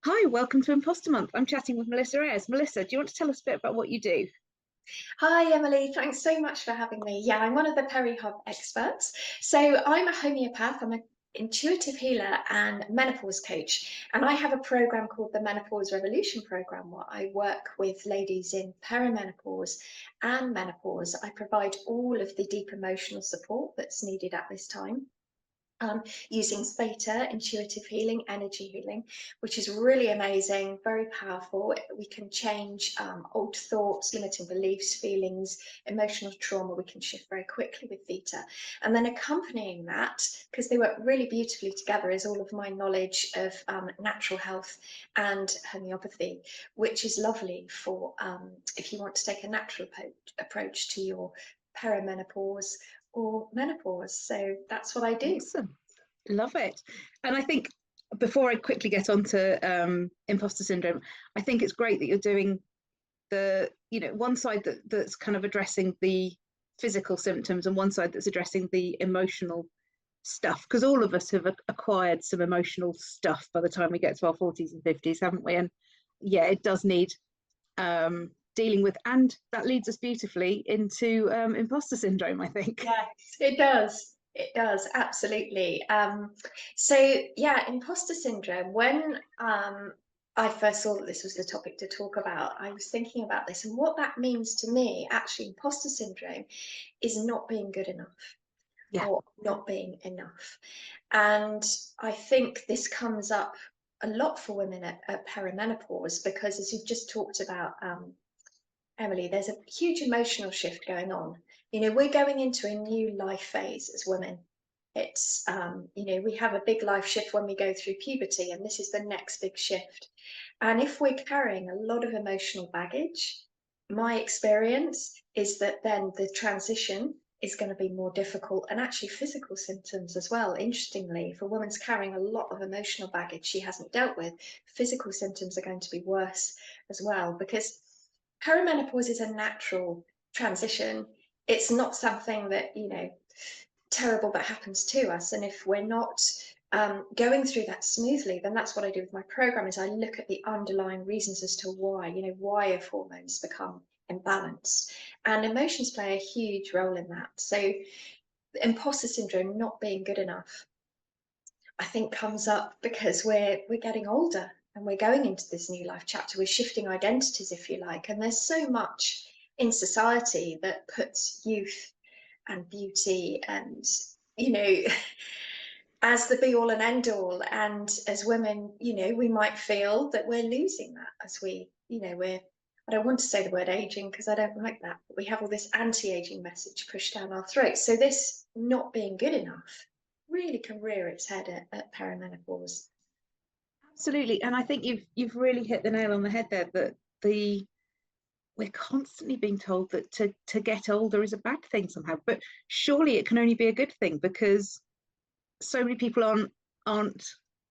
Hi, welcome to Imposter Month. I'm chatting with Melissa Ayres. Melissa, do you want to tell us a bit about what you do? Hi, Emily. Thanks so much for having me. Yeah, I'm one of the Peri Hub experts. So I'm a homeopath. I'm an intuitive healer and menopause coach. And I have a program called the Menopause Revolution program, where I work with ladies in perimenopause and menopause. I provide all of the deep emotional support that's needed at this time, using theta, intuitive healing, energy healing, which is really amazing, very powerful. We can change old thoughts, limiting beliefs, feelings, emotional trauma. We can shift very quickly with theta. And then accompanying that, because they work really beautifully together, is all of my knowledge of natural health and homeopathy, which is lovely for if you want to take a natural approach to your perimenopause or menopause. So that's what I do. Awesome. Love it. And I think before I quickly get on to imposter syndrome, I think it's great that you're doing one side that's kind of addressing the physical symptoms and one side that's addressing the emotional stuff, because all of us have acquired some emotional stuff by the time we get to our 40s and 50s, haven't we? And yeah, it does need dealing with, and that leads us beautifully into imposter syndrome, I think. Yes, it does. It does, absolutely. So yeah, imposter syndrome. When I first saw that this was the topic to talk about, I was thinking about this, and what that means to me, actually, imposter syndrome is not being good enough Yeah. or not being enough. And I think this comes up a lot for women at perimenopause, because as you've just talked about, Emily, there's a huge emotional shift going on. We're going into a new life phase as women. It's, we have a big life shift when we go through puberty, and this is the next big shift. And if we're carrying a lot of emotional baggage, my experience is that then the transition is going to be more difficult, and actually physical symptoms as well. Interestingly, if a woman's carrying a lot of emotional baggage she hasn't dealt with, physical symptoms are going to be worse as well, because perimenopause is a natural transition. It's not something that, terrible that happens to us. And if we're not going through that smoothly, then that's what I do with my program, is I look at the underlying reasons as to why have hormones become imbalanced. And emotions play a huge role in that. So imposter syndrome, not being good enough, I think comes up because we're getting older and we're going into this new life chapter. We're shifting identities, if you like, and there's so much in society that puts youth and beauty and as the be all and end all. And as women, we might feel that we're losing that as we're, I don't want to say the word aging because I don't like that, but we have all this anti-aging message pushed down our throats. So this not being good enough really can rear its head at perimenopause. Absolutely. And I think you've really hit the nail on the head there, that we're constantly being told that to get older is a bad thing somehow. But surely it can only be a good thing, because so many people aren't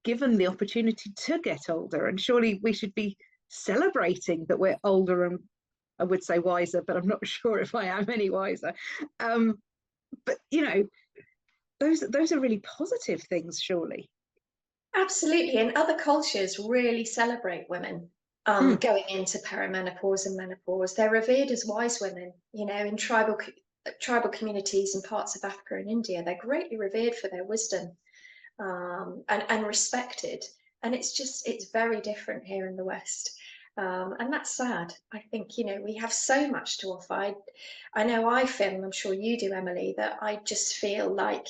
given the opportunity to get older. And surely we should be celebrating that we're older and, I would say, wiser, but I'm not sure if I am any wiser. But those are really positive things, surely. Absolutely. And other cultures really celebrate women Mm. going into perimenopause and menopause. They're revered as wise women, in tribal communities in parts of Africa and India. They're greatly revered for their wisdom, and respected. And it's very different here in the West. And that's sad. I think, we have so much to offer. I know I feel, and I'm sure you do, Emily, that I just feel like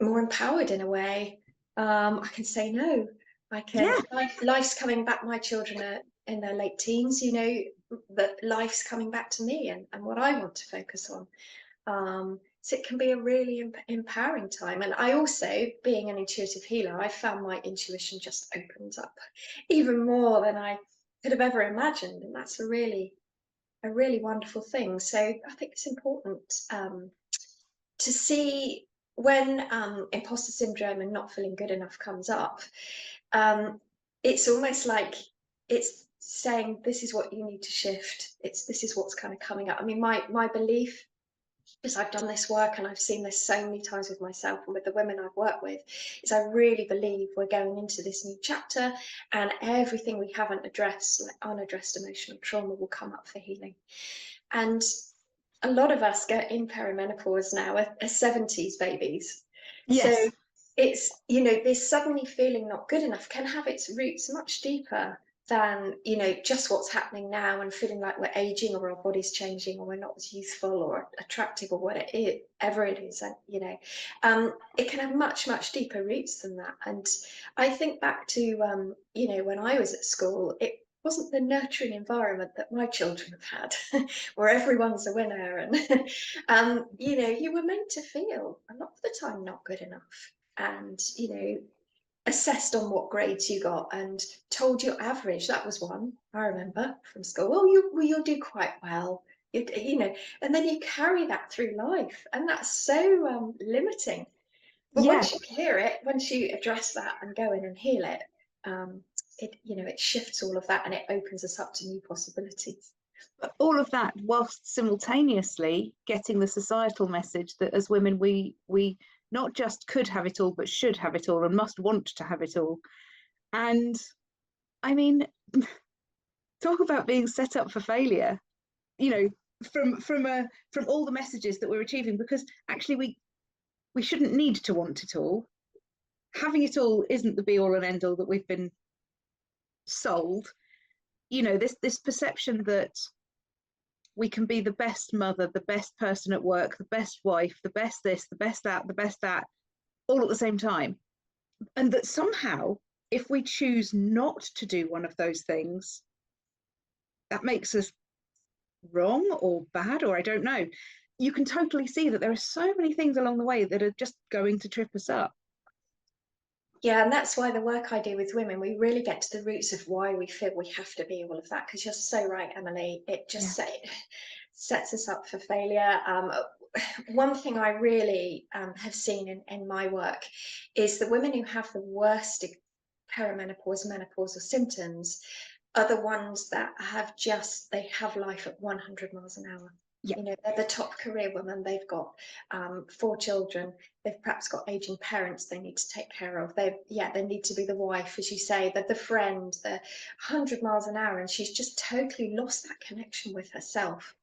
more empowered in a way. I can say no. Yeah. Life's coming back. My children are in their late teens, that life's coming back to me, and what I want to focus on. So it can be a really empowering time. And I also, being an intuitive healer, I found my intuition just opens up even more than I could have ever imagined. And that's a really wonderful thing. So I think it's important to see when imposter syndrome and not feeling good enough comes up. It's almost like it's saying, this is what you need to shift. This is what's kind of coming up. I mean, my belief because I've done this work and I've seen this so many times with myself and with the women I've worked with, is I really believe we're going into this new chapter, and everything we haven't addressed, like unaddressed emotional trauma, will come up for healing. And a lot of us get in perimenopause now are 70s babies. So Yes. it's, you know, this suddenly feeling not good enough can have its roots much deeper than, you know, just what's happening now and feeling like we're aging or our body's changing or we're not as youthful or attractive or whatever it is. And, you know, it can have much, much deeper roots than that. And I think back to, you know, when I was at school, it wasn't the nurturing environment that my children have had, where everyone's a winner. And, you know, you were meant to feel a lot of the time not good enough. And, you know, assessed on what grades you got and told your average. That was one I remember from school. Oh, you'll do quite well. You know, and then you carry that through life, and that's so limiting. But Yeah. once you clear it, once you address that and go in and heal it, it, you know, it shifts all of that and it opens us up to new possibilities. But all of that whilst simultaneously getting the societal message that as women we not just could have it all but should have it all and must want to have it all. And I mean, talk about being set up for failure, you know, from all the messages that we're achieving, because actually we shouldn't need to want it all. Having it all isn't the be all and end all that we've been sold. You know, this perception that we can be the best mother, the best person at work, the best wife, the best this, the best that, the best that, all at the same time. And that somehow, if we choose not to do one of those things, that makes us wrong or bad, or I don't know. You can totally see that there are so many things along the way that are just going to trip us up. Yeah, and that's why the work I do with women, we really get to the roots of why we feel we have to be all of that. Because you're so right, Emily. It just sets us up for failure. One thing I really have seen in my work is the women who have the worst perimenopause, menopausal symptoms are the ones that they have life at 100 miles an hour. Yeah. You know, they're the top career woman. They've got 4 children. They've perhaps got aging parents they need to take care of. They need to be the wife, as you say, the friend, the 100 miles an hour, and she's just totally lost that connection with herself.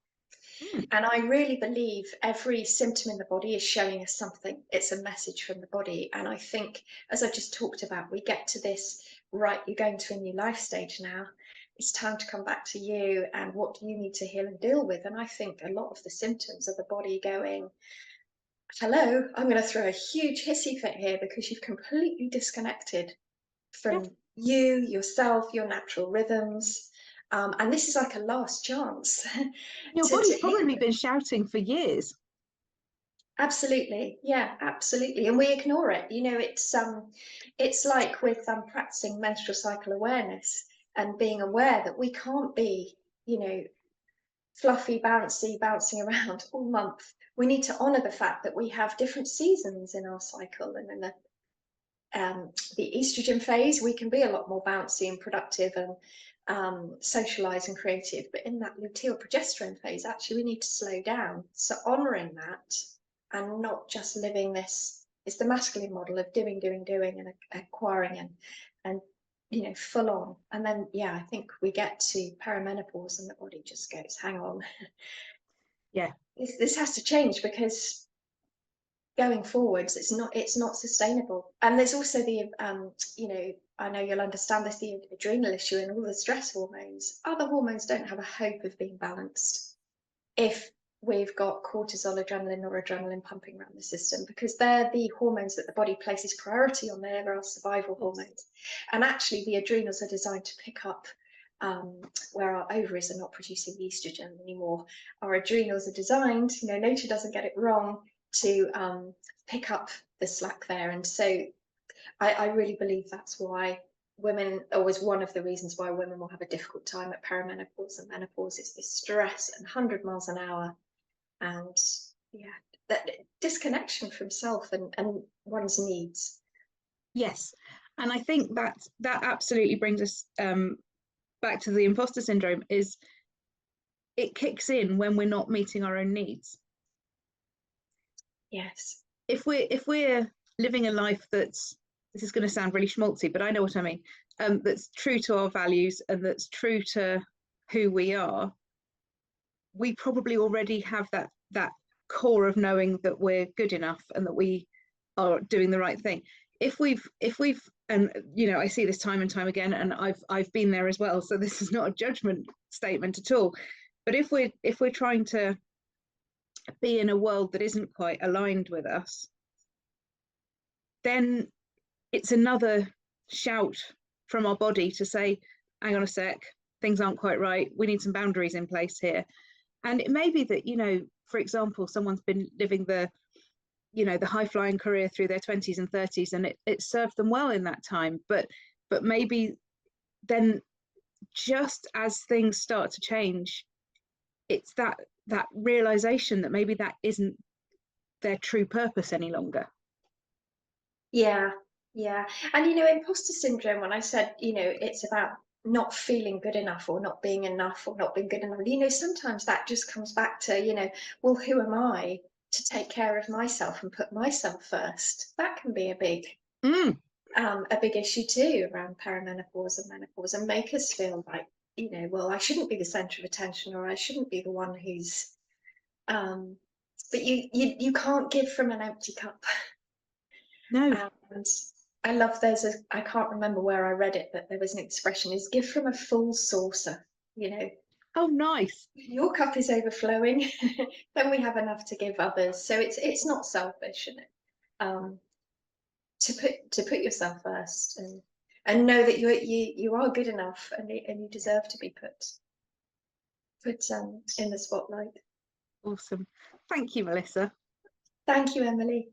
And I really believe every symptom in the body is showing us something. It's a message from the body. And I think, as I just talked about, we get to this, right, you're going to a new life stage now. It's time to come back to you and what do you need to heal and deal with. And I think a lot of the symptoms are the body going, hello, I'm going to throw a huge hissy fit here because you've completely disconnected Yeah. from you, yourself, your natural rhythms. And this is like a last chance Your to body's heal. probably been shouting for years. Absolutely, yeah, absolutely, and we ignore it. You know, it's like with practicing menstrual cycle awareness and being aware that we can't be, you know, fluffy, bouncy, bouncing around all month. We need to honour the fact that we have different seasons in our cycle, and in the estrogen phase, we can be a lot more bouncy and productive and socialise and creative. But in that luteal progesterone phase, actually, we need to slow down. So honouring that and not just living this, it's the masculine model of doing and acquiring and you know, full on. And then I think we get to perimenopause and the body just goes, hang on. Yeah. This has to change, because going forwards it's not sustainable. And there's also the you know, I know you'll understand this, the adrenal issue and all the stress hormones. Other hormones don't have a hope of being balanced if we've got cortisol, adrenaline, noradrenaline pumping around the system, because they're the hormones that the body places priority on. They're our survival hormones. And actually the adrenals are designed to pick up where our ovaries are not producing the estrogen anymore. Our adrenals are designed, you know, nature doesn't get it wrong, to pick up the slack there. And so I really believe that's why women, or is one of the reasons why women will have a difficult time at perimenopause and menopause, is this stress and 100 miles an hour, and that disconnection from self and one's needs. Yes. And I think that absolutely brings us back to the imposter syndrome. Is it kicks in when we're not meeting our own needs. Yes. If we're living a life that's, this is going to sound really schmaltzy, but I know what I mean, that's true to our values and that's true to who we are, we probably already have that core of knowing that we're good enough and that we are doing the right thing. If we've and you know, I see this time and time again, and I've been there as well, so this is not a judgment statement at all, but if we're trying to be in a world that isn't quite aligned with us, then it's another shout from our body to say, hang on a sec, things aren't quite right, we need some boundaries in place here. And it may be that, you know, for example, someone's been living the, you know, the high flying career through their 20s and 30s, and it served them well in that time, but maybe then, just as things start to change, it's that realization that maybe that isn't their true purpose any longer. Yeah, yeah. And you know, imposter syndrome, when I said, you know, it's about not feeling good enough or not being enough or not being good enough, you know, sometimes that just comes back to, you know, well, who am I to take care of myself and put myself first? That can be a big issue too around perimenopause and menopause, and make us feel like, you know, well, I shouldn't be the center of attention, or I shouldn't be the one who's but you can't give from an empty cup. No. And I love, there's a, I can't remember where I read it, but there was an expression, is give from a full saucer, you know. Oh, nice. Your cup is overflowing, then we have enough to give others. So it's not selfish, you know, to put yourself first, and know that you are good enough, and you deserve to be put in the spotlight. Awesome. Thank you, Melissa. Thank you, Emily.